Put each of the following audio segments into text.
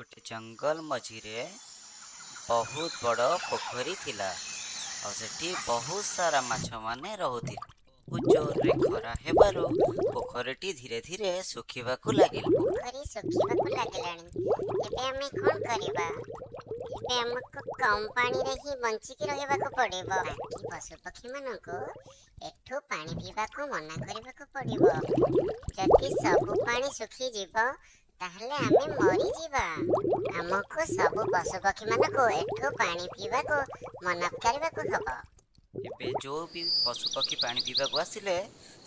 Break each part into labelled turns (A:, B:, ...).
A: गोटे जंगल मझिरे बहुत बड़ पोखरी थिला और सेठी बहुत सारा माछ माने रहुथिले। बहुत जोर रे खरा हेबारु पोखरीटी धीरे धीरे सुखिबाकू लागिल।
B: पोखरी सुखिबाकू लागलानी। एबे आमे कोन करबा? एबे हमको कम पानी रे ही बंचिकी रहबाकू पड़िबो। बाकी पशु पक्षी मानको एठो पानी पीबाकू मना करबाकू पड़िबो। जदि सब पानी सुखी जीवो ताहले आमे मरी जीवा। हमको सब पशु पक्षी मानको एठो पानी पीबाकू मना करबाकू हबो।
A: एबे जो भी पशु पक्षी पानी पीबाकू आसिले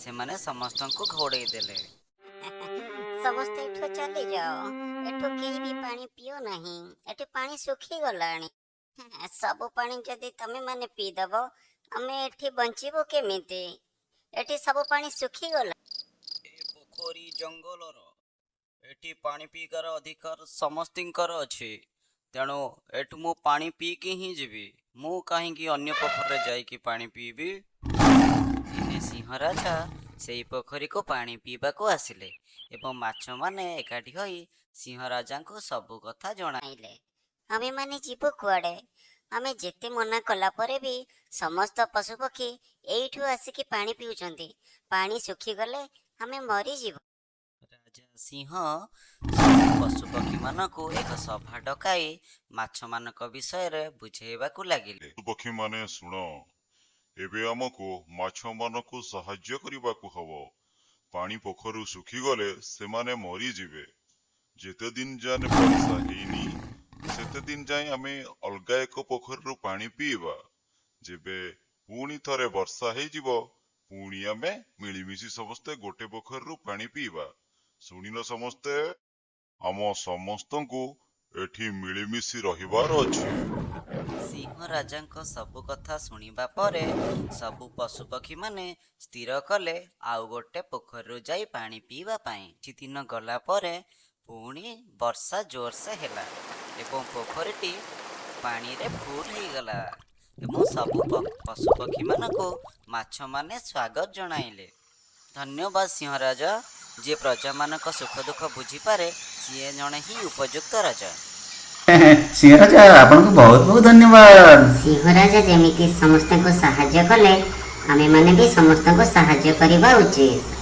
A: सेमाने समस्तंकु घोड़ेई देले।
B: समस्त एठो चली जाओ। एठो केही भी पानी पियो नहीं। एठो पानी सुखी गलानी। सब पानी जदि तमे माने पी दबो आमे एठी बंचिबो केमिति? एठी सब पानी सुखी गला।
A: ए पोखरी जंगलर एठी पानी पीकार अधिकार समस्तिंकर अछि। तेणु एठु मु पानी पीकी ही जीवी। मु काहींकी अन्य पोखरी जाइकी पानी पीबी? दिने सिंह राजा सेई पोखरी को पानी पीबाकू आसिले एवं माछ माने एकाठी होई सिंह राजा को सब कथा जणाइले।
B: आमे माने जीवो कुआडे? आमे जेते मना कला परे भी समस्त पशु पक्षी एइठु आसिकी पानी पिउचंती। पानी सुखी गले आमे मरी जीवो।
A: राजा सिंह सब पशु पक्षी मानकू एक सभा डकाई माछ मानक विषय रे बुझेइबाकू लागिले।
C: पक्षी माने सुन, एबे हमको माछ मानकू सहाय्य करिबाकू हबो। पानी पोखरु सुखी गले सेमाने मरी जिवे। जेते दिन जाने वर्षा हेनी सेते दिन जाए आमे अलगा एक पोखरु पानी पीबा। जेबे पुणी थरे वर्षा हे जिवो पुणी आमे मिलिमिशि समस्ते गोटे पोखरु पानी पीबा। सुनिल समस्ते, आम समस्तंकु एठी मिलिमिशि रहिबार अछि।
A: सिंह राजांक सब कथा सुनिबा परे सब पशु पक्षी माने स्थिर कले आउ गोटे पोखरु जाई पानी पीबा पाई। କିଛି ଦିନ ଗଲା ପରେ ପୁଣି ବର୍ଷା ଜୋରସେ ହେଲା ଏବଂ ପୋଖରୀଟି ପାଣିରେ ଫୁଲ ହେଇଗଲା ଏବଂ ସବୁ ପଶୁ ପକ୍ଷୀ ମାନଙ୍କୁ ମାଛମାନେ ସ୍ୱାଗତ ଜଣାଇଲେ। ଧନ୍ୟବାଦ ସିଂହ ରାଜା, ଯିଏ ପ୍ରଜାମାନଙ୍କ ସୁଖ ଦୁଃଖ ବୁଝିପାରେ ସିଏ ଜଣେ ହିଁ ଉପଯୁକ୍ତ ରାଜା।
D: सिंह राजा आपको बहुत बहुत धन्यवाद।
B: सिंह राजा जेमिति समस्त को साहाय्य कले आमे माने भी समस्त को साहाय्य करिबा उचित।